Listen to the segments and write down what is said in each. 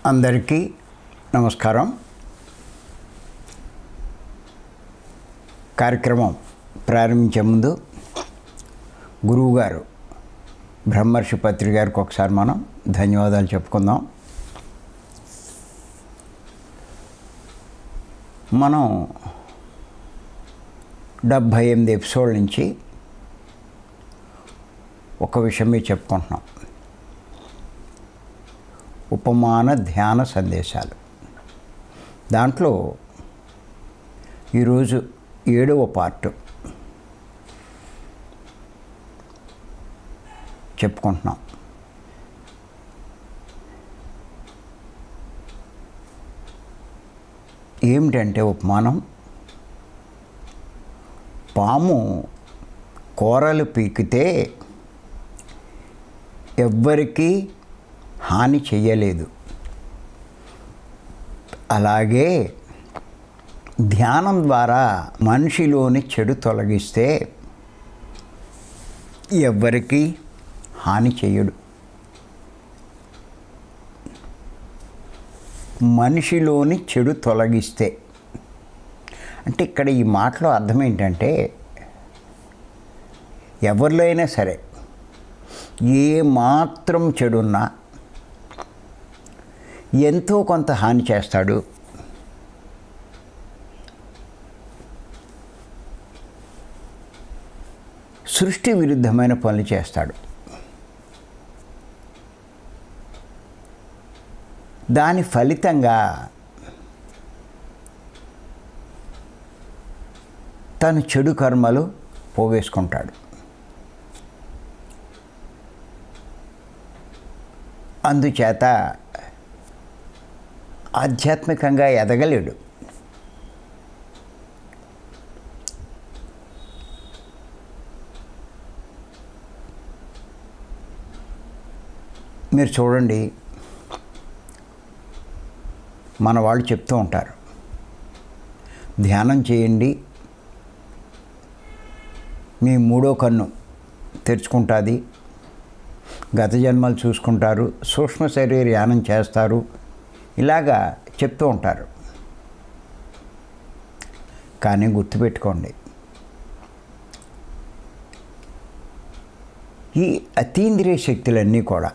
అందరికీ నమస్కారం. కార్యక్రమం ప్రారంభించే ముందు గురువుగారు బ్రహ్మర్షి పత్రి గారికి ఒకసారి మనం ధన్యవాదాలు చెప్పుకుందాం. మనం 78 ఎపిసోడ్ల నుంచి ఒక విషయం మీద చెప్పుకుంటున్నాం. ఉపమాన ధ్యాన సందేశాలు. దాంట్లో ఈరోజు 7వ పార్ట్ చెప్పుకుంటున్నాం. ఏమిటంటే ఉపమానం, పాము కూరలు పీకితే ఎవ్వరికీ హాని చెయ్యలేదు. అలాగే ధ్యానం ద్వారా మనిషిలోని చెడు తొలగిస్తే ఎవ్వరికీ హాని చెయ్యడు. మనిషిలోని చెడు తొలగిస్తే అంటే ఇక్కడ ఈ మాటలో అర్థం ఏంటంటే, ఎవరిలో అయినా సరే ఏ మాత్రం చెడున్నా ఎంతో కొంత హాని చేస్తాడు. సృష్టి విరుద్ధమైన పనులు చేస్తాడు. దాని ఫలితంగా తను చెడు కర్మలు పోగేసుకుంటాడు. అందుచేత ఆధ్యాత్మికంగా ఎదగలేడు. మీరు చూడండి, మన వాళ్ళు చెప్తూ ఉంటారు, ధ్యానం చేయండి, మీ 3వ కన్ను తెరుచుకుంటుంది, గత జన్మలు చూసుకుంటారు, సూక్ష్మ శరీర యానం చేస్తారు, ఇలాగా చెప్తూ ఉంటారు. కానీ గుర్తుపెట్టుకోండి, ఈ అతీంద్రియ శక్తులన్నీ కూడా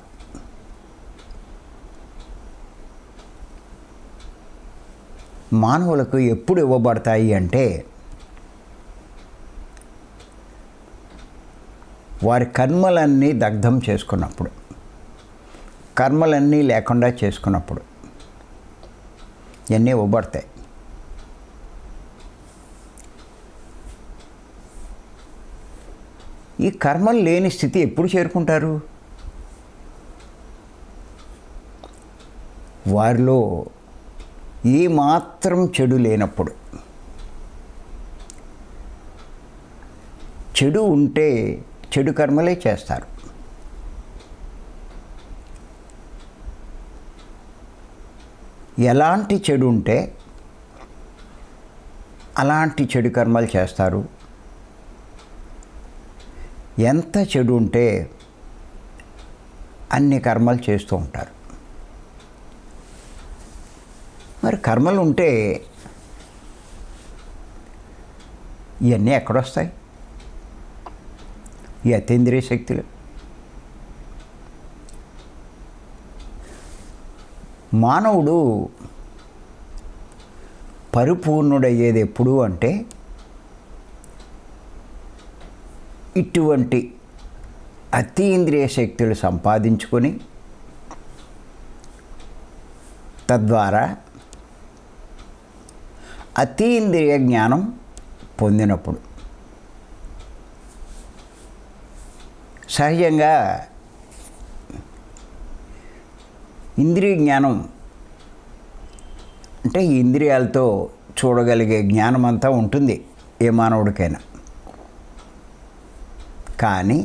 మానవులకు ఎప్పుడు ఇవ్వబడతాయి అంటే, వారి కర్మలన్నీ దగ్ధం చేసుకున్నప్పుడు, కర్మలన్నీ లేకుండా చేసుకున్నప్పుడు ఇవన్నీ ఇవ్వబడతాయి. ఈ కర్మలు లేని స్థితి ఎప్పుడు చేరుకుంటారు? వారిలో ఏ మాత్రం చెడు లేనప్పుడు. చెడు ఉంటే చెడు కర్మలే చేస్తారు. ఎలాంటి చెడు ఉంటే అలాంటి చెడు కర్మలు చేస్తారు. ఎంత చెడు ఉంటే అన్ని కర్మలు చేస్తూ ఉంటారు. మరి కర్మలు ఉంటే ఇవన్నీ ఎక్కడొస్తాయి? ఈ అతీంద్రియ శక్తులు. మానవుడు పరిపూర్ణుడయ్యేది ఎప్పుడు అంటే, ఇటువంటి అతీంద్రియ శక్తులు సంపాదించుకొని తద్వారా అతీంద్రియ జ్ఞానం పొందినప్పుడు. సహజంగా ఇంద్రియ జ్ఞానం అంటే ఇంద్రియాలతో చూడగలిగే జ్ఞానం అంతా ఉంటుంది ఏ మానవుడికైనా. కానీ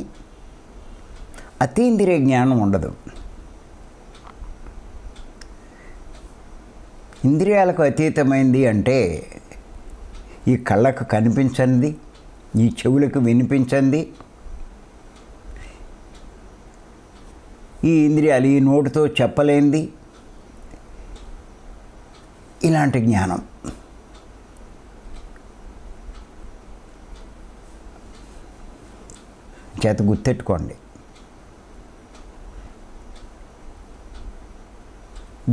అతీంద్రియ జ్ఞానం ఉండదు. ఇంద్రియాలకు అతీతమైంది అంటే ఈ కళ్ళకు కనిపించంది, ఈ చెవులకు వినిపించంది, ఈ ఇంద్రియాలు ఈ నోటితో చెప్పలేంది, ఇలాంటి జ్ఞానం. చేత గుర్తెట్టుకోండి,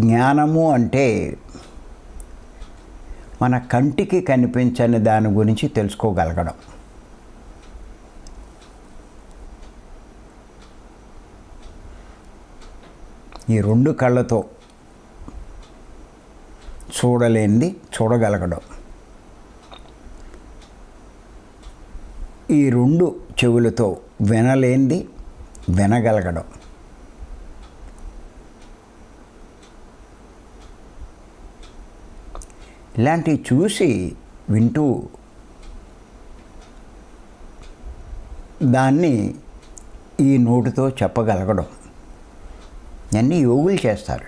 జ్ఞానము అంటే మన కంటికి కనిపించని దాని గురించి తెలుసుకోగలగడం. ఈ రెండు కళ్ళతో చూడలేనిది చూడగలగడం, ఈ రెండు చెవులతో వినలేనిది వినగలగడం, ఇలాంటివి చూసి వింటూ దాన్ని ఈ నోటితో చెప్పగలగడం అన్నీ యోగులు చేస్తారు.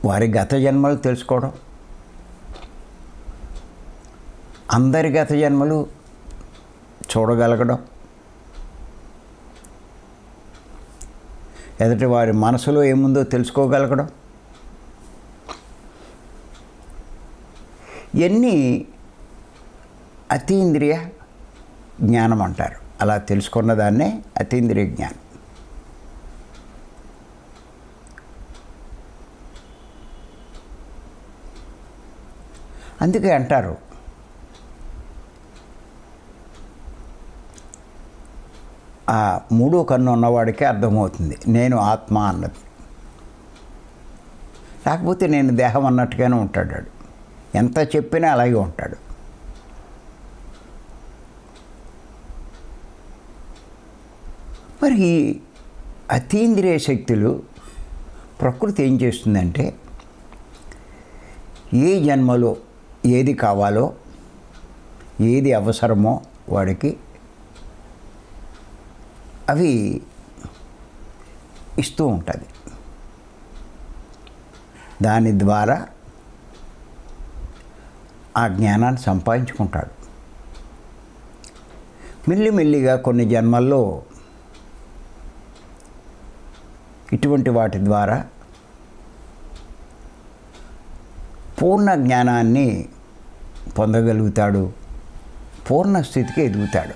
వారి గత జన్మలు తెలుసుకోవడం, అందరి గత జన్మలు చూడగలగడం, ఎదుటి వారి మనసులో ఏముందో తెలుసుకోగలగడం, ఇవన్నీ అతీంద్రియ జ్ఞానం అంటారు. అలా తెలుసుకున్న దాన్నే అతీంద్రియ జ్ఞానం. అందుకే అంటారు ఆ మూడో కన్ను ఉన్నవాడికే అర్థమవుతుంది నేను ఆత్మ అన్నది. లేకపోతే నేను దేహం అన్నట్టుగానే ఉంటాడు. ఎంత చెప్పినా అలాగే ఉంటాడు. మరి ఈ అతీంద్రియ శక్తులు ప్రకృతి ఏం చేస్తుందంటే ఏ జన్మలో ఏది కావాలో ఏది అవసరమో వాడికి అవి ఇస్తూ ఉంటుంది. దాని ద్వారా ఆ జ్ఞానాన్ని సంపాదించుకుంటాడు. మెల్లిమెల్లిగా కొన్ని జన్మల్లో ఇటువంటి వాటి ద్వారా పూర్ణ జ్ఞానాన్ని పొందగలుగుతాడు, పూర్ణ స్థితికి ఎదుగుతాడు.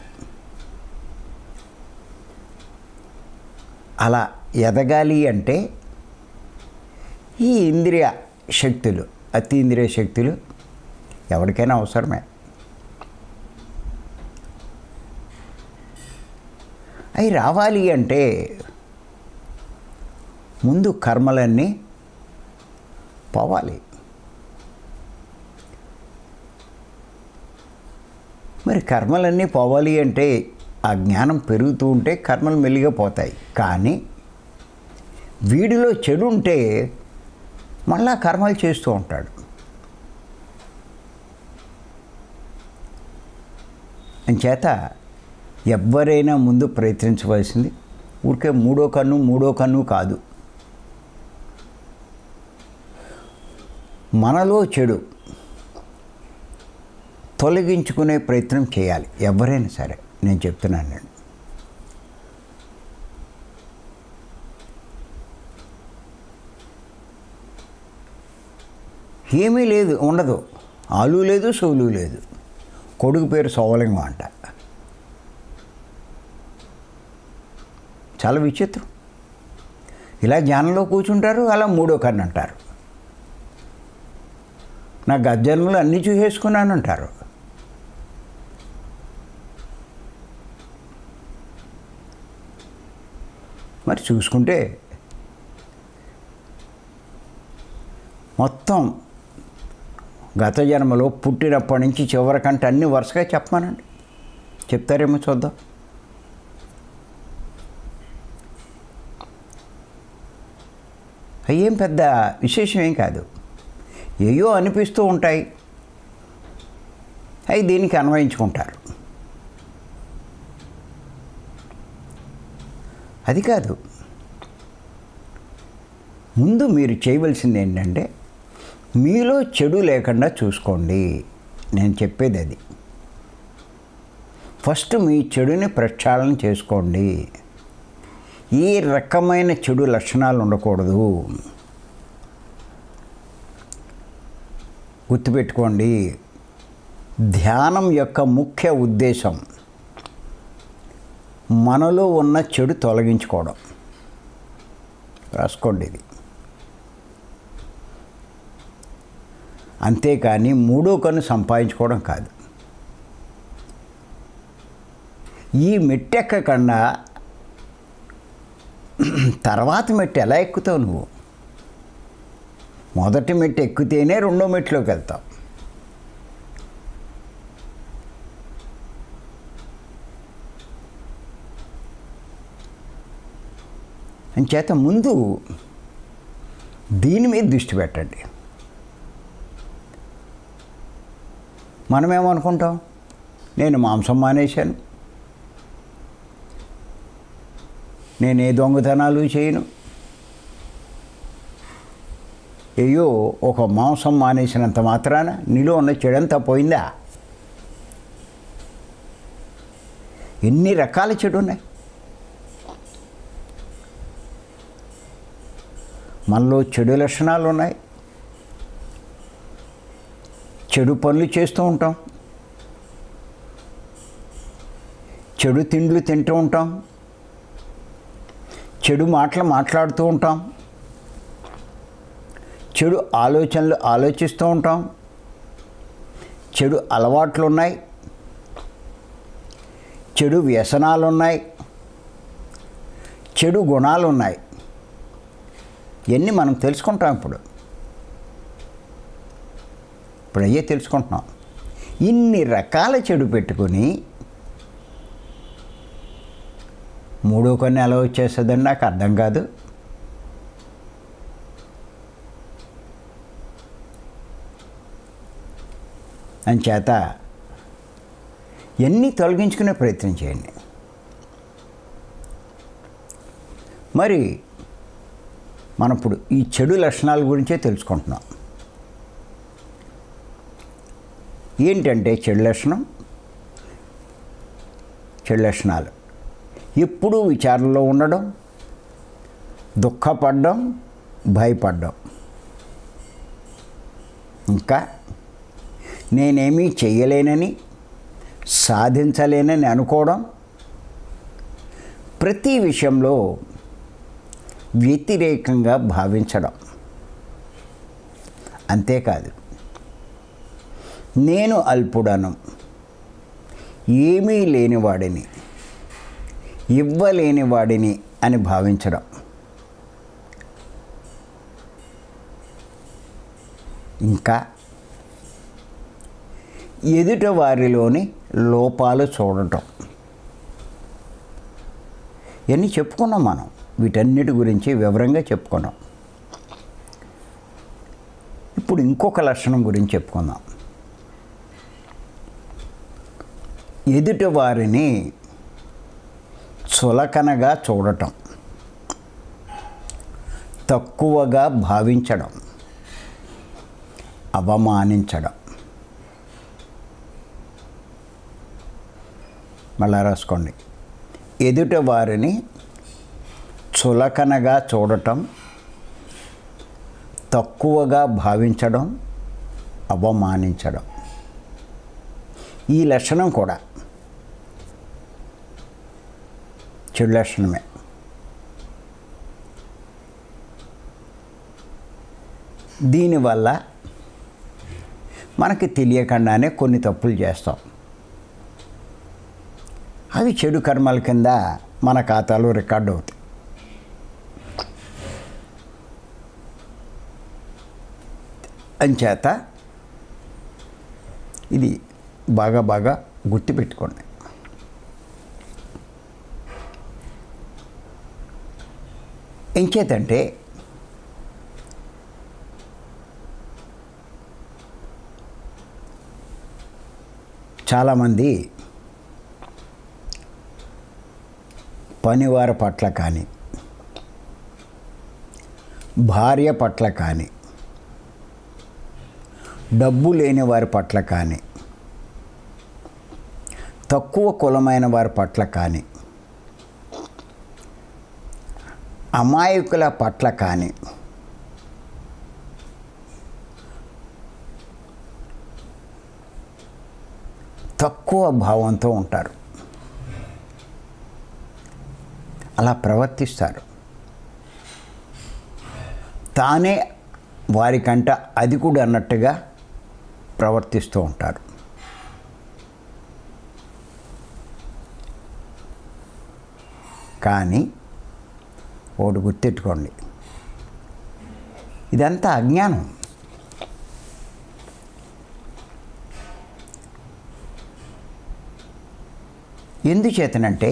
అలా ఎదగాలి అంటే ఈ ఇంద్రియ శక్తులు, అతీంద్రియ శక్తులు ఎవరికైనా అవసరమే. అవి రావాలి అంటే ముందు కర్మలన్నీ పోవాలి. మరి కర్మలన్నీ పోవాలి అంటే ఆ జ్ఞానం పెరుగుతూ ఉంటే కర్మలు మెల్లిగా పోతాయి. కానీ వీడిలో చెడు ఉంటే మళ్ళా కర్మలు చేస్తూ ఉంటాడు. అంచేత ఎవరైనా ముందు ప్రయత్నించవలసింది ఊరికే మూడో కన్ను కాదు. మనలో చెడు తొలగించుకునే ప్రయత్నం చేయాలి ఎవరైనా సరే. నేను చెప్తున్నాను నేను. ఏమీ లేదు, ఉండదు, ఆలు లేదు, సోలు లేదు. కొడుకు పేరు సోవలింగం అంట. చాలా విచిత్రం. ఇలా జ్ఞానంలో కూర్చుంటారు, అలా మూడో కన్ను అంటారు. నా గజ్జన్మలు అన్నీ చూసేసుకున్నానంటారు. మరి చూసుకుంటే మొత్తం గత జన్మలో పుట్టినప్పటి నుంచి చివరికంటే అన్ని వరుసగా చెప్పమానండి. చెప్తారేమో చూద్దాం. అయ్యేం పెద్ద విశేషం ఏం కాదు. ఏయో అనిపిస్తూ ఉంటాయి, అవి దీనికి అన్వయించుకుంటారు. అది కాదు. ముందు మీరు చేయవలసింది ఏంటంటే మీలో చెడు లేకుండా చూసుకోండి. నేను చెప్పేది అది. ఫస్ట్ మీ చెడుని ప్రక్షాళన చేసుకోండి. ఏ రకమైన చెడు లక్షణాలు ఉండకూడదు. గుర్తుపెట్టుకోండి, ధ్యానం యొక్క ముఖ్య ఉద్దేశం మనలో ఉన్న చెడు తొలగించుకోవడం. రాసుకోండి ఇది. అంతేకాని మూడో కన్ను సంపాదించుకోవడం కాదు. ఈ మెట్టెక్కకుండా తర్వాత మెట్టు ఎలా ఎక్కుతావు నువ్వు? మొదటి మెట్టు ఎక్కితేనే రెండో మెట్టులోకి వెళ్తావు. అంచేత ముందు దీని మీద దృష్టి పెట్టండి. మనమేమనుకుంటాం, నేను మాంసం మానేశాను, నేను ఏ దొంగతనాలు చేయను, అయ్యో ఒక మాంసం మానేసినంత మాత్రాన నీలో ఉన్న చెడంతా పోయిందా? ఎన్ని రకాల చెడు ఉన్నాయి మనలో. చెడు లక్షణాలు ఉన్నాయి, చెడు పనులు చేస్తూ ఉంటాం, చెడు తిండ్లు తింటూ ఉంటాం, చెడు మాటలు మాట్లాడుతూ ఉంటాం, చెడు ఆలోచనలు ఆలోచిస్తూ ఉంటాం, చెడు అలవాట్లు ఉన్నాయి, చెడు వ్యసనాలు ఉన్నాయి, చెడు గుణాలు ఉన్నాయి. ఇవన్నీ మనం తెలుసుకుంటాం. ఇప్పుడు అయ్యే తెలుసుకుంటున్నాం. ఇన్ని రకాల చెడు పెట్టుకుని మూడో కన్ను ఎలా వచ్చేస్తుందని నాకు అర్థం కాదు. అంచేత ఎన్ని తొలగించుకునే ప్రయత్నం చేయండి. మరి మనం ఇప్పుడు ఈ చెడు లక్షణాల గురించే తెలుసుకుంటున్నాం. ఏంటంటే చెడు లక్షణాలు ఎప్పుడూ విచారణలో ఉండడం, దుఃఖపడడం, భయపడడం, ఇంకా నేనేమీ చెయ్యలేనని, సాధించలేనని అనుకోవడం, ప్రతి విషయంలో వ్యతిరేకంగా భావించడం. అంతేకాదు, నేను అల్పుడను, ఏమీ లేనివాడిని, ఇవ్వలేనివాడిని అని భావించడం. ఇంకా ఎదుట వారిలోని లోపాలు చూడటం. ఇవన్నీ చెప్పుకున్నాం మనం. వీటన్నిటి గురించి వివరంగా చెప్పుకున్నాం. ఇప్పుడు ఇంకొక లక్షణం గురించి చెప్పుకుందాం. ఎదుటి వారిని చులకనగా చూడటం, తక్కువగా భావించడం, అవమానించడం. మళ్ళా రాసుకోండి. ఎదుటి వారిని చులకనగా చూడటం, తక్కువగా భావించడం, అవమానించడం. ఈ లక్షణం కూడా చెడు లక్షణమే. దీనివల్ల మనకి తెలియకుండానే కొన్ని తప్పులు చేస్తాం. అవి చెడు కర్మల కింద మన ఖాతాలో రికార్డు అవుతాయి. అంచేత ఇది బాగా గుర్తుపెట్టుకోండి. ఇంకేతంటే చాలామంది పనివారి పట్ల కానీ, భార్య పట్ల కానీ, డబ్బు లేని వారి పట్ల కానీ, తక్కువ కులమైన వారి పట్ల కానీ అమాయకుల పట్ల కానీ తక్కువ భావంతో ఉంటారు, అలా ప్రవర్తిస్తారు. తానే వారికంట అధికుడు అన్నట్టుగా ప్రవర్తిస్తూ ఉంటారు. కానీ ఒకటి గుర్తెట్టుకోండి, ఇదంతా అజ్ఞానం. ఎందుచేతనంటే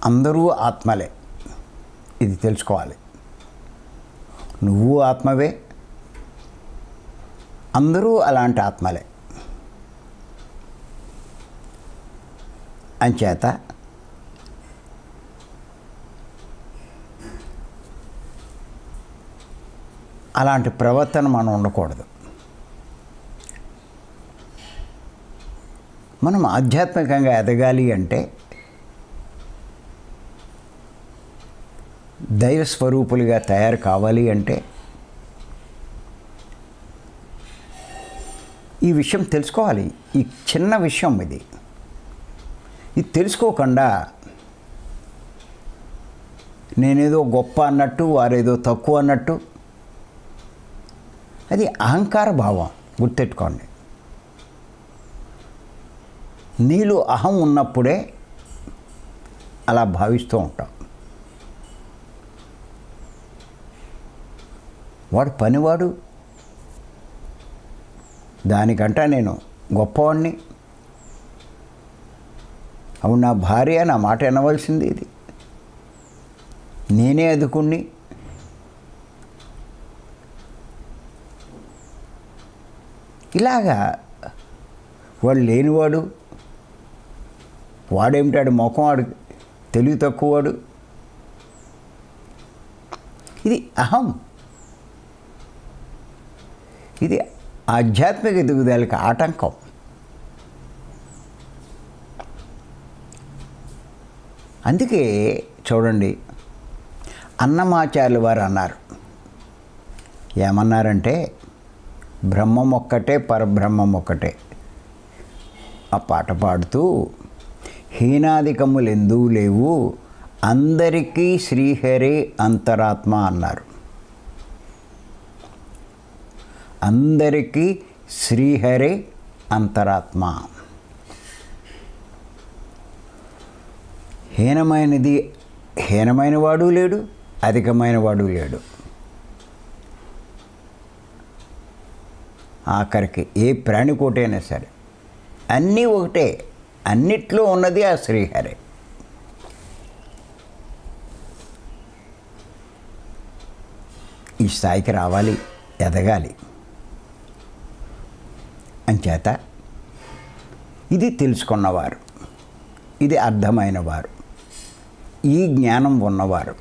అందరూ ఆత్మలే, ఇది తెలుసుకోవాలి. నువ్వు ఆత్మవే, అందరూ అలాంటి ఆత్మలే. అంచేత అలాంటి ప్రవర్తన మనం ఉండకూడదు. మనం ఆధ్యాత్మికంగా ఎదగాలి అంటే దైవ స్వరూపులుగా తయారు కావాలి అంటే ఈ విషయం తెలుసుకోవాలి. ఈ చిన్న విషయం ఇది తెలుసుకోకుండా నేనేదో గొప్ప అన్నట్టు, వారేదో తక్కువ అన్నట్టు, అది అహంకార భావం. గుర్తెట్టుకోండి, నీలో అహం ఉన్నప్పుడే అలా భావిస్తూ ఉంటాం. వాడు పనివాడు, దానికంట నేను గొప్పవాడిని, అవును నా భార్య నా మాట వినవలసింది, ఇది నేనే అదుకుణ్ణి. ఇలాగా వాడు లేనివాడు, వాడేమిటాడు మొఖం, వాడు తెలివి తక్కువవాడు, ఇది అహం. ఇది ఆధ్యాత్మిక ఎదుగుదలకు ఆటంకం. అందుకే చూడండి, అన్నమాచార్యుల వారు అన్నారు, ఏమన్నారంటే బ్రహ్మం ఒక్కటే, పరబ్రహ్మం ఒక్కటే. ఆ పాట పాడుతూ హీనాధికములు ఎందూ లేవు, అందరికీ శ్రీహరే అంతరాత్మ అన్నారు. అందరికీ శ్రీహరే అంతరాత్మ. హీనమైన వాడు లేడు, అధికమైన వాడు లేడు. ఆఖరికి ఏ ప్రాణికోటైనా సరే అన్నీ ఒకటే, అన్నిట్లో ఉన్నది ఆ శ్రీహరే. ఈ స్థాయికి రావాలి, ఎదగాలి. అంచేత ఇది తెలుసుకున్నవారు, ఇది అర్థమైన వారు, ఈ జ్ఞానం ఉన్నవారు,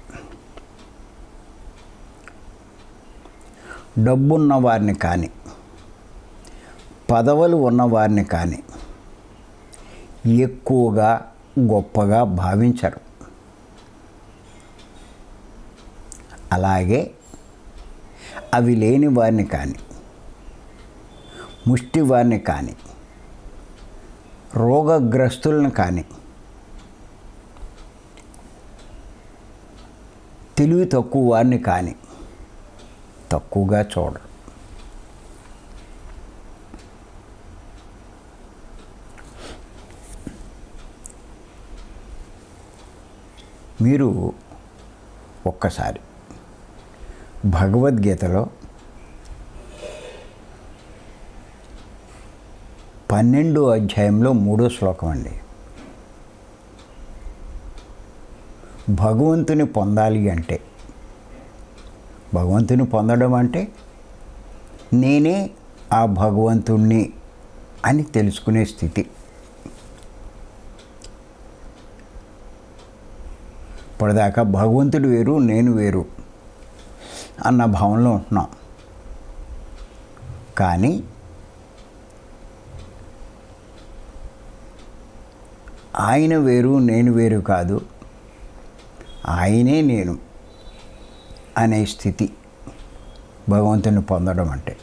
డబ్బున్నవారిని కానీ పదవులు ఉన్నవారిని కానీ ఎక్కువగా గొప్పగా భావించరు. అలాగే అవి లేని వారిని కానీ, ముష్టి వారిని కానీ, రోగగ్రస్తులను కానీ, తెలివి తక్కువ వారిని కానీ తక్కువగా చూడరు. మీరు ఒక్కసారి భగవద్గీతలో 12వ అధ్యాయంలో 3వ శ్లోకం అండి, భగవంతుని పొందాలి అంటే, భగవంతుని పొందడం అంటే నేనే ఆ భగవంతుణ్ణి అని తెలుసుకునే స్థితి. ఇప్పటిదాకా భగవంతుడు వేరు, నేను వేరు అన్న భావంలో ఉంటున్నాం. కానీ ఆయన వేరు నేను వేరు కాదు, ఆయనే నేను అనే స్థితి భగవంతుని పొందడం అంటే.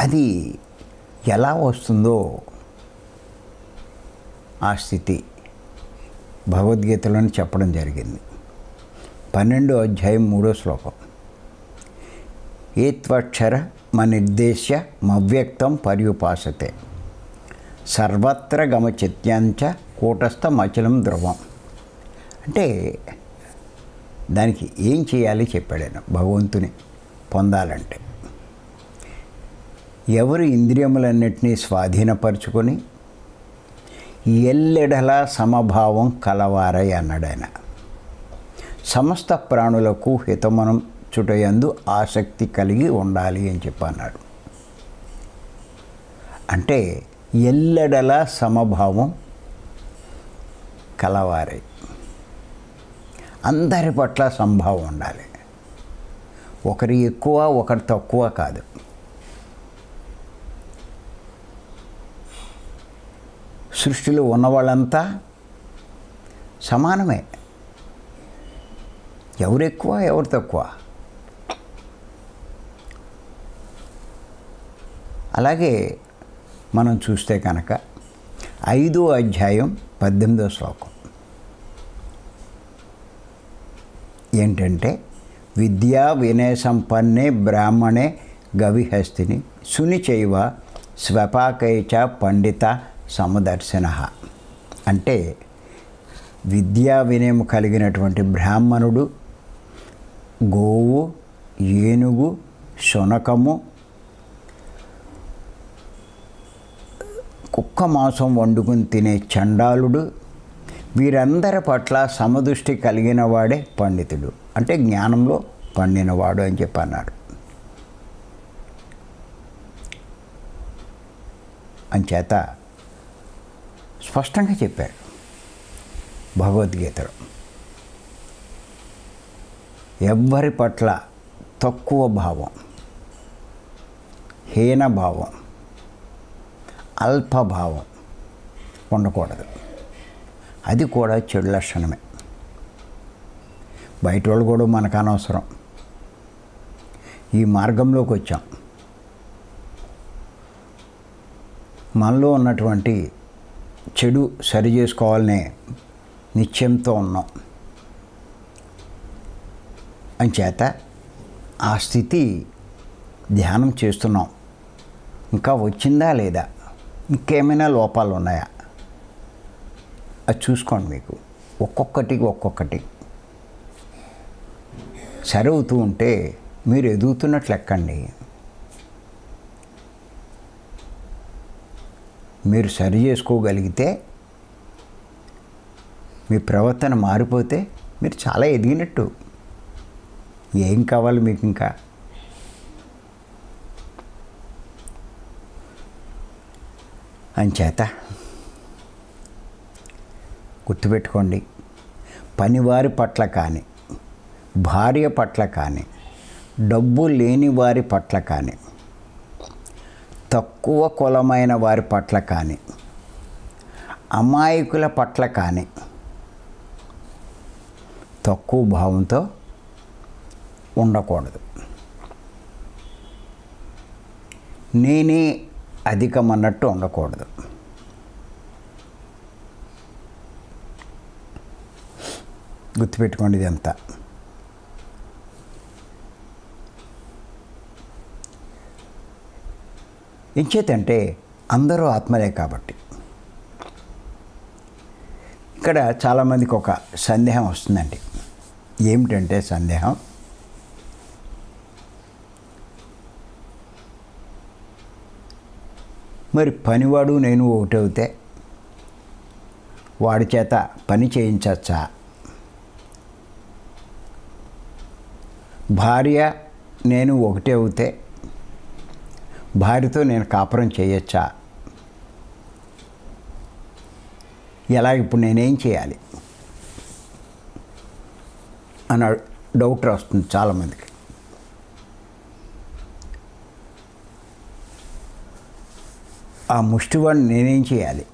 అది ఎలా వస్తుందో ఆ స్థితి భగవద్గీతలోని చెప్పడం జరిగింది. 12వ అధ్యాయం 3వ శ్లోకం. ఏత్వక్షర మనిర్దేశ్య మవ్యక్తం పర్యుపాసతే సర్వత్ర గమచిత్యాంచ కూటస్థమచలం ధ్రువం. అంటే దానికి ఏం చేయాలి చెప్పాడు భగవంతుని పొందాలంటే. ఎవరు ఇంద్రియములన్నిటినీ స్వాధీనపరుచుకొని ఎల్లెడలా సమభావం కలవారై అన్నాడు ఆయన. సమస్త ప్రాణులకు హితమనం చుటయందు ఆసక్తి కలిగి ఉండాలి అని చెప్పన్నాడు. అంటే ఎల్లెడలా సమభావం కలవారై, అందరి పట్ల సంభావం ఉండాలి. ఒకరి ఎక్కువ ఒకరి తక్కువ కాదు. సృష్టిలో ఉన్నవాళ్ళంతా సమానమే. ఎవరు ఎక్కువ ఎవరు తక్కువ. అలాగే మనం చూస్తే కనుక 5వ అధ్యాయం 18వ శ్లోకం ఏంటంటే, విద్యా వినయ సంపన్నే బ్రాహ్మణే గవిహస్తిని సునిచైవ స్వపాకైచ పండిత సమదర్శన. అంటే విద్యా వినయం కలిగినటువంటి బ్రాహ్మణుడు గోవు, ఏనుగు, శునకము, కుక్క మాంసం వండుకుని తినే చండాలుడు, వీరందరి పట్ల సమదృష్టి కలిగిన వాడే పండితుడు. అంటే జ్ఞానంలో పండినవాడు అని చెప్పి అన్నాడు. అంచేత స్పష్టంగా చెప్పాడు భగవద్గీతలో. ఎవ్వరి పట్ల తక్కువ భావం, హీనభావం, అల్పభావం ఉండకూడదు. అది కూడా చెడు లక్షణమే. బయట వాళ్ళు కూడా మనకు అనవసరం. ఈ మార్గంలోకి వచ్చాం. మనలో ఉన్నటువంటి చెడు సరి చేసుకోవాలనే నిశ్చయంతో ఉన్నాం. అంచేత ఆ స్థితి ధ్యానం చేస్తున్నాం. ఇంకా వచ్చిందా లేదా, ఇంకేమైనా లోపాలు ఉన్నాయా, అది చూసుకోండి. మీకు ఒక్కొక్కటి సరి అవుతూ ఉంటే మీరు ఎదుగుతున్నట్లు ఎక్కండి. మీరు సరి చేసుకోగలిగితే, మీ ప్రవర్తన మారిపోతే మీరు చాలా ఎదిగినట్టు. ఏం కావాలి మీకు ఇంకా? అంచేత గుర్తుపెట్టుకోండి, పనివారి పట్ల కానీ, భార్య పట్ల కానీ, డబ్బు లేని వారి పట్ల కానీ, తక్కువ కులమైన వారి పట్ల కానీ, అమాయకుల పట్ల కానీ తక్కువ భావంతో ఉండకూడదు. నేనే అధికమన్నట్టు ఉండకూడదు. గుర్తుపెట్టుకోండి ఇదంతా. ఎంచేతంటే అందరూ ఆత్మలే కాబట్టి. ఇక్కడ చాలామందికి ఒక సందేహం వస్తుందండి. ఏమిటంటే సందేహం, మరి పనివాడు నేను ఒకటవుతే వాడి చేత పని చేయించచ్చా? భార్య నేను ఒకటే అవుతే భార్యతో నేను కాపురం చేయొచ్చా? ఎలా, ఇప్పుడు నేనేం చేయాలి అన్న డౌట్ వస్తుంది చాలామందికి. ఆ ముష్టివాడిని నేనేం చేయాలి?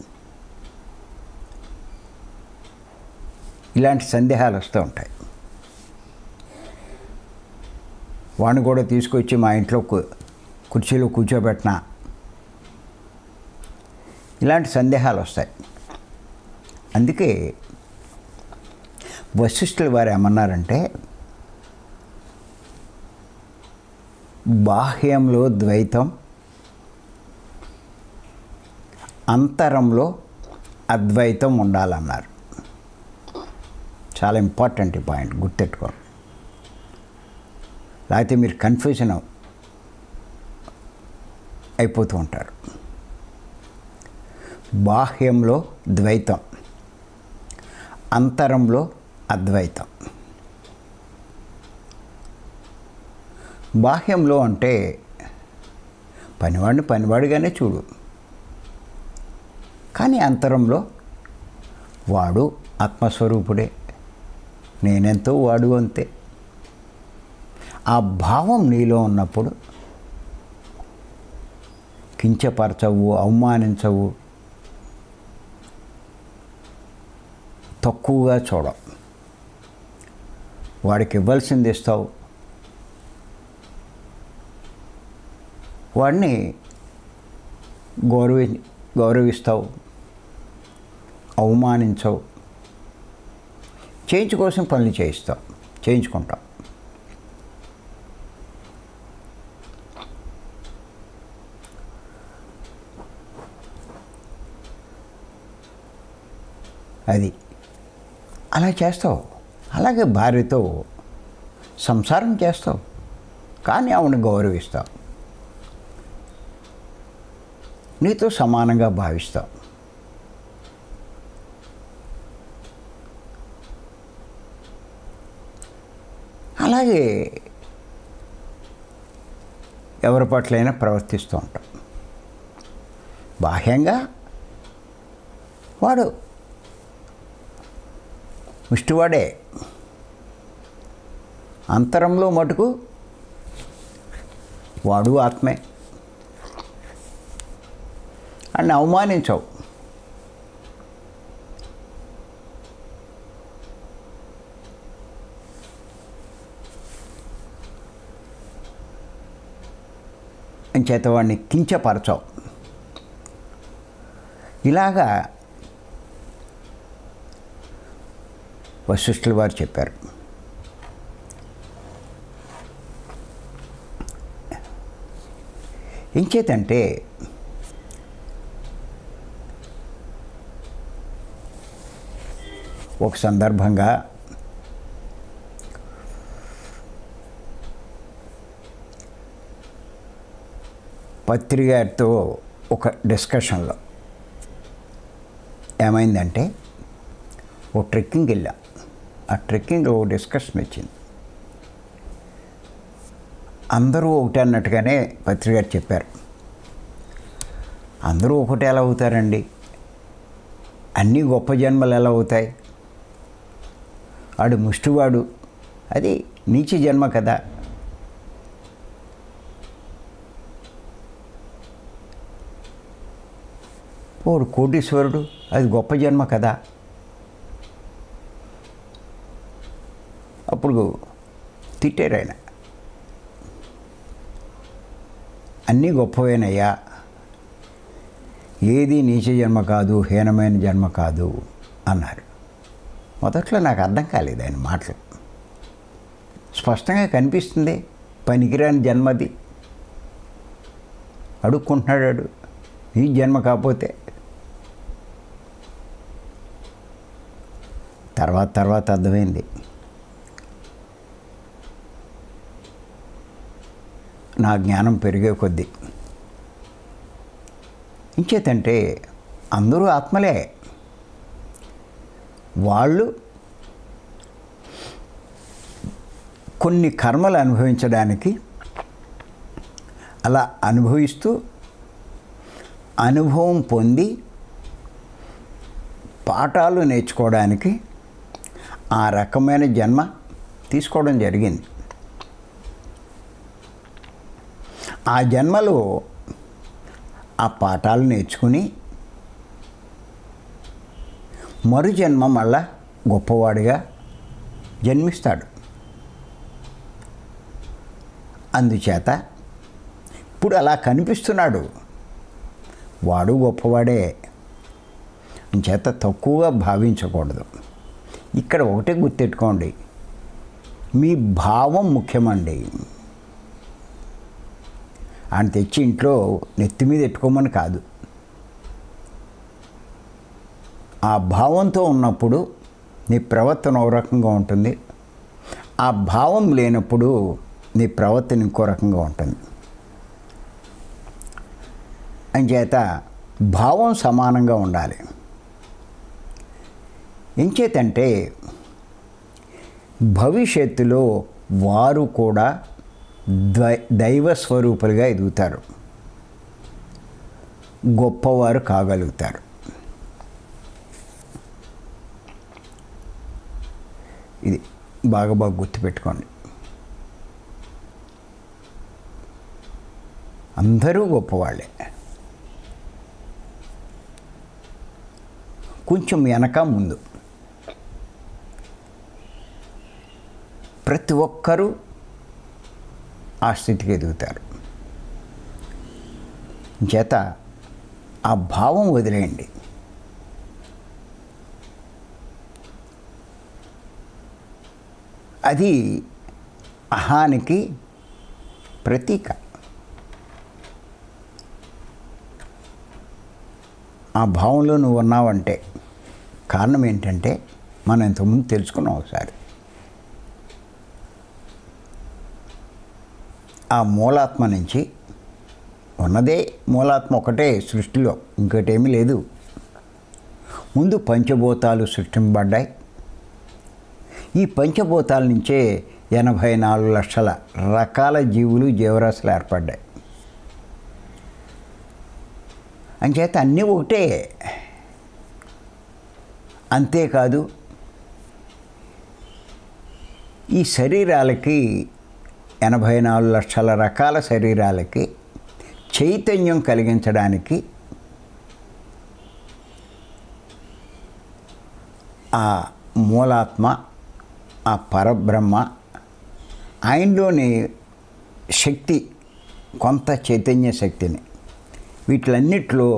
ఇలాంటి సందేహాలు వస్తూ ఉంటాయి. వాడిని కూడా తీసుకొచ్చి మా ఇంట్లో కుర్చీలో కూర్చోబెట్టినా, ఇలాంటి సందేహాలు వస్తాయి. అందుకే వశిష్ఠుల వారు ఏమన్నారంటే, బాహ్యంలో ద్వైతం, అంతరంలో అద్వైతం ఉండాలన్నారు. చాలా ఇంపార్టెంట్ ఈ పాయింట్, గుర్తెట్టుకోండి. లేకపోతే మీరు కన్ఫ్యూజన్ అయిపోతూ ఉంటారు. బాహ్యంలో ద్వైతం, అంతరంలో అద్వైతం. బాహ్యంలో అంటే పనివాడిని పనివాడిగానే చూడు, కానీ అంతరంలో వాడు ఆత్మస్వరూపుడే, నేనెంతో వాడు అంతే. ఆ భావం నీలో ఉన్నప్పుడు కించపరచవు, అవమానించవు, తక్కువగా చూడవు. వాడికి ఇవ్వాల్సింది ఇస్తావు, వాడిని గౌరవిస్తావు, అవమానించవు, చేయించుకోసం పనులు చేయించుకుంటావు. అది అలా చేస్తావు. అలాగే భార్యతో సంసారం చేస్తావు, కానీ ఆవిడని గౌరవిస్తావు, నీతో సమానంగా భావిస్తావు. అలాగే ఎవరి పట్లైనా ప్రవర్తిస్తూ ఉంటాం. బాహ్యంగా వాడు ముష్టివాడే, అంతరంలో మటుకు వాడు ఆత్మే. అని అవమానించవు. అంచేత వాడిని కించపరచవు. ఇలాగా వశిష్ఠుల వారు చెప్పారు. ఇంచేతంటే ఒక సందర్భంగా పత్రి గారితో ఒక డిస్కషన్లో ఏమైందంటే, ఓ ట్రెక్కింగ్కి వెళ్ళాం. ఆ ట్రెక్కింగ్లో ఓ డిస్కషన్ వచ్చింది. అందరూ ఒకటే అన్నట్టుగానే పత్రి గారు చెప్పారు. అందరూ ఒకటే ఎలా అవుతారండి? అన్నీ గొప్ప జన్మలు ఎలా అవుతాయి? వాడు ముష్టివాడు, అది నీచ జన్మ కదా. వాడు కోటీశ్వరుడు, అది గొప్ప జన్మ కదా. అప్పుడు తిట్టారు ఆయన. అన్నీ గొప్పవేనయ్యా, ఏది నీచ జన్మ కాదు, హీనమైన జన్మ కాదు అన్నారు. మొదట్లో నాకు అర్థం కాలేదు ఆయన మాటలు. స్పష్టంగా కనిపిస్తుంది, పనికిరాని జన్మది. అడుక్కుంటున్నాడు, ఈ జన్మ కాకపోతే. తర్వాత అర్థమైంది. నా జ్ఞానం పెరిగే కొద్దీ. ఇంచేతంటే అందరూ ఆత్మలే. వాళ్ళు కొన్ని కర్మలు అనుభవించడానికి, అలా అనుభవిస్తూ అనుభవం పొంది పాఠాలు నేర్చుకోవడానికి ఆ రకమైన జన్మ తీసుకోవడం జరిగింది. ఆ జన్మలో ఆ పాఠాలు నేర్చుకుని మరుజన్మ మళ్ళా గొప్పవాడిగా జన్మిస్తాడు. అందుచేత ఇప్పుడు అలా కనిపిస్తున్నాడు, వాడు గొప్పవాడే. చేత తక్కువగా భావించకూడదు. ఇక్కడ ఒకటే గుర్తెట్టుకోండి, మీ భావం ముఖ్యమండి. ఆయన తెచ్చి ఇంట్లో నెత్తి మీద ఎట్టుకోమని కాదు. ఆ భావంతో ఉన్నప్పుడు నీ ప్రవర్తన ఒక రకంగా ఉంటుంది, ఆ భావం లేనప్పుడు నీ ప్రవర్తన ఇంకో రకంగా ఉంటుంది. అంచేత భావం సమానంగా ఉండాలి. ఎంచేతంటే భవిష్యత్తులో వారు కూడా దైవ స్వరూపులుగా ఎదుగుతారు, గొప్పవారు కాగలుగుతారు. ఇది బాగా గుర్తుపెట్టుకోండి. అందరూ గొప్పవాళ్ళే. కొంచెం వెనక ముందు ప్రతి ఒక్కరూ ఆ స్థితికి ఎదుగుతారు. చేత ఆ భావం వదిలేయండి. అది అహానికి ప్రతీక. ఆ భావంలో నువ్వు ఉన్నావంటే కారణం ఏంటంటే మనం ఇంతకుముందు తెలుసుకున్నాం ఒకసారి. ఆ మూలాత్మ నుంచి ఉన్నదే మూలాత్మ ఒకటే సృష్టిలో, ఇంకోటేమీ లేదు. ముందు పంచభూతాలు సృష్టింపబడ్డాయి. ఈ పంచభూతాల నుంచే 84 లక్షల రకాల జీవులు జీవరాశులు ఏర్పడ్డాయి. అంచేత అన్నీ ఒకటే. అంతేకాదు ఈ శరీరాలకి 84 లక్షల రకాల శరీరాలకి చైతన్యం కలిగించడానికి ఆ మూలాత్మ, ఆ పరబ్రహ్మ, ఆయనలోని శక్తి, కొంత చైతన్య శక్తిని వీటిలన్నిటిలో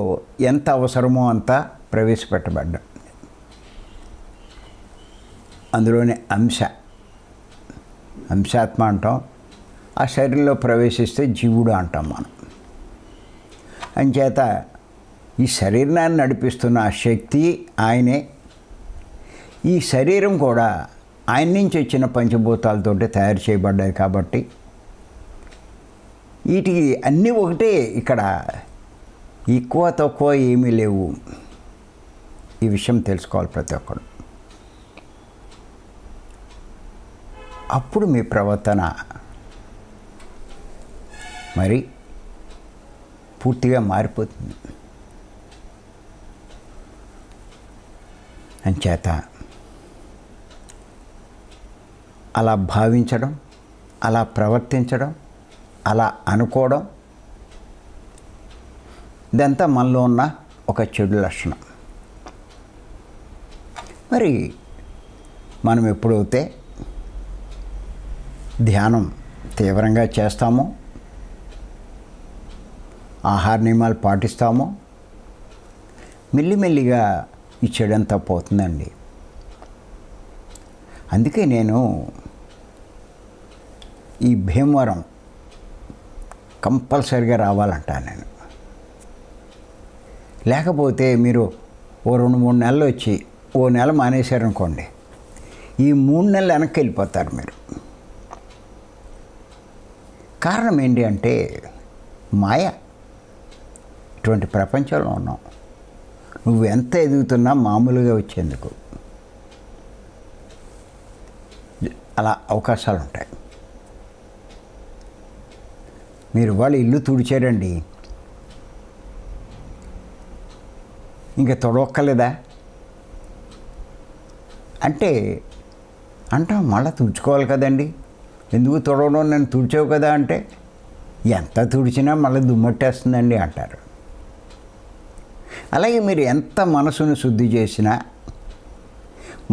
ఎంత అవసరమో అంత ప్రవేశపెట్టబడ్డా. అందులోనే అంశాత్మ అంటాం. ఆ శరీరంలో ప్రవేశిస్తే జీవుడు అంటాం మనం. అంచేత ఈ శరీరాన్ని నడిపిస్తున్న ఆ శక్తి ఆయనే. ఈ శరీరం కూడా ఆయన నుంచి వచ్చిన పంచభూతాలతోటి తయారు చేయబడ్డాయి కాబట్టి వీటికి అన్నీ ఒకటే. ఇక్కడ ఎక్కువ తక్కువ ఏమీ లేవు. ఈ విషయం తెలుసుకోవాలి ప్రతి ఒక్కరు. అప్పుడు మీ ప్రవర్తన మరి పూర్తిగా మారిపోతుంది. అంచేత అలా భావించడం, అలా ప్రవర్తించడం, అలా అనుకోవడం, ఇదంతా మనలో ఉన్న ఒక చెడు లక్షణం. మరి మనం ఎప్పుడైతే ధ్యానం తీవ్రంగా చేస్తామో, ఆహార నియమాలు పాటిస్తామో, మెల్లిమెల్లిగా ఈ చెడంతా పోతుందండి. అందుకే నేను ఈ భీమవరం కంపల్సరిగా రావాలంటాను నేను. లేకపోతే మీరు ఓ 2-3 నెలలు వచ్చి ఓ నెల మానేశారనుకోండి, ఈ 3 నెలలు వెనక్కి వెళ్ళిపోతారు మీరు. కారణం ఏంటి అంటే మాయ. ఇటువంటి ప్రపంచంలో ఉన్నాం. నువ్వు ఎంత ఎదుగుతున్నా మామూలుగా వచ్చేందుకు అలా అవకాశాలు ఉంటాయి. మీరు వాళ్ళు ఇల్లు తుడిచారండి, ఇంకా తొడవక్కర్లేదా అంటే అంటాం. మళ్ళీ తుడుచుకోవాలి కదండి, ఎందుకు తొడవడం, నేను తుడిచావు కదా అంటే ఎంత తుడిచినా మళ్ళీ దుమ్మట్టేస్తుందండి అంటారు. అలాగే మీరు ఎంత మనసును శుద్ధి చేసినా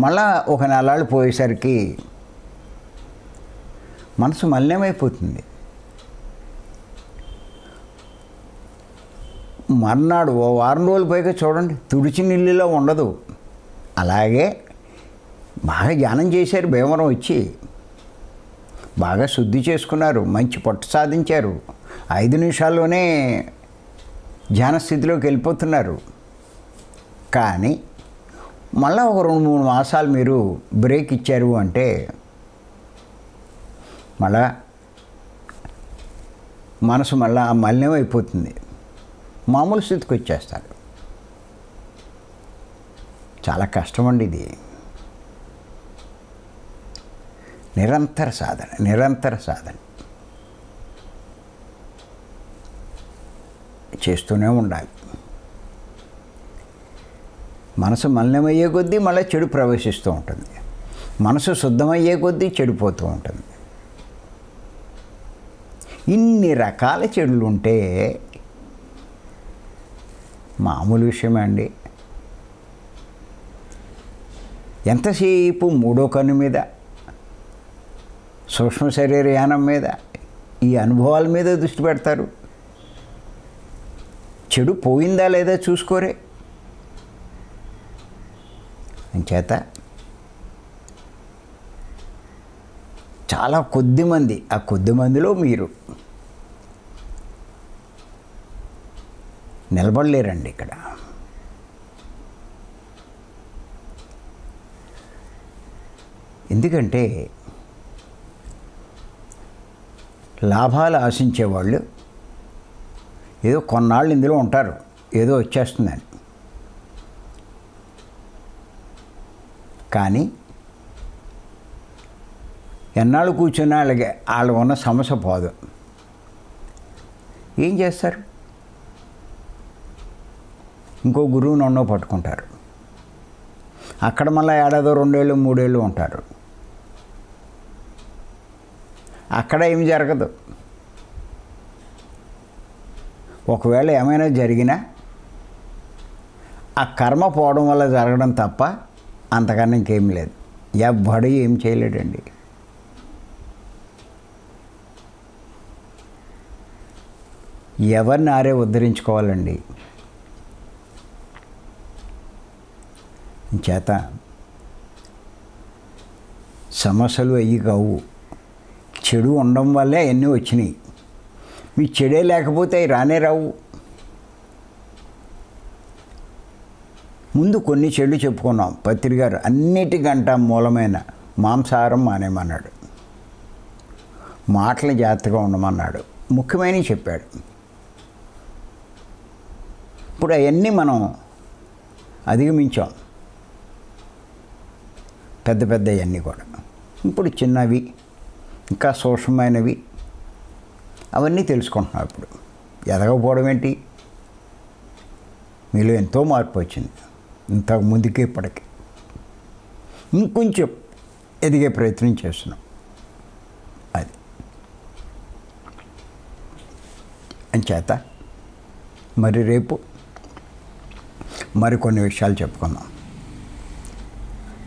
మళ్ళా ఒక నెలలు పోయేసరికి మనసు మలినమైపోతుంది. మర్నాడు ఓ వారం రోజులు పైగా చూడండి, తుడిచి నీళ్ళలో ఉండదు. అలాగే బాగా ధ్యానం చేశారు, భీమవరం వచ్చి బాగా శుద్ధి చేసుకున్నారు, మంచి పట్టు సాధించారు, 5 నిమిషాల్లోనే ధ్యాన స్థితిలోకి వెళ్ళిపోతున్నారు. కానీ మళ్ళీ ఒక 2-3 మాసాలు మీరు బ్రేక్ ఇచ్చారు అంటే మళ్ళా మనసు మళ్ళా మలినం అయిపోతుంది, మామూలు స్థితికి వచ్చేస్తారు. చాలా కష్టమండి ఇది. నిరంతర సాధన చేస్తూనే ఉండాలి. మనసు మలినమయ్యే కొద్దీ మళ్ళీ చెడు ప్రవేశిస్తూ ఉంటుంది, మనసు శుద్ధమయ్యే కొద్దీ చెడిపోతూ ఉంటుంది. ఇన్ని రకాల చెడులు ఉంటే మామూలు విషయమే అండి. ఎంతసేపు మూడో కన్ను మీద, సూక్ష్మ శరీర యానం మీద, ఈ అనుభవాల మీద దృష్టి పెడతారు. చెడు పోయిందా లేదా చూసుకోరే. అంచేత చాలా కొద్దిమంది, ఆ కొద్దిమందిలో మీరు నిలబడలేరండి ఇక్కడ. ఎందుకంటే లాభాలు ఆశించేవాళ్ళు ఏదో కొన్నాళ్ళు ఇందులో ఉంటారు, ఏదో వచ్చేస్తుందని. కానీ ఎన్నాళ్ళు కూర్చున్నా వాళ్ళు ఉన్న సమస్య పోదు. ఏం చేస్తారు? ఇంకో గురువుని ఉన్నో పట్టుకుంటారు. అక్కడ మళ్ళీ 1 2 3 ఏళ్ళు ఉంటారు. అక్కడ ఏమి జరగదు. ఒకవేళ ఏమైనా జరిగినా ఆ కర్మ పోవడం వల్ల జరగడం తప్ప అంతకన్నా ఇంకేం లేదు. ఎవ్వడు ఏం చేయలేడండి. ఎవరిని ఆరే ఉద్ధరించుకోవాలండి. చేత సమస్యలు అయ్యి కావు, చెడు ఉండడం వల్లే అన్నీ వచ్చినాయి. మీ చెడే లేకపోతే అవి రానే రావు. ముందు కొన్ని చెడు చెప్పుకున్నాం. పత్రి గారు అన్నిటికంటే మూలమైన మాంసాహారం మానేమన్నాడు, మాటలు జాగ్రత్తగా ఉండమన్నాడు, ముఖ్యమైనవి చెప్పాడు. ఇప్పుడు అవన్నీ మనం అధిగమించాం, పెద్ద పెద్దవన్నీ కూడా. ఇప్పుడు చిన్నవి, ఇంకా సూక్ష్మమైనవి, అవన్నీ తెలుసుకుంటున్నాం. ఇప్పుడు ఎదగకపోవడం ఏంటి? మీలో ఎంతో మార్పు వచ్చింది ఇంతకు ముందుకే ఇప్పటికి. ఇంకొంచెం ఎదిగే ప్రయత్నం చేస్తున్నాం. అది అంచేత మరి రేపు మరికొన్ని విషయాలు చెప్పుకుందాం.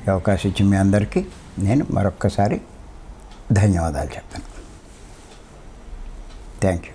ఈ అవకాశం ఇచ్చి మీ అందరికీ నేను మరొక్కసారి ధన్యవాదాలు చెప్తాను. Thank you.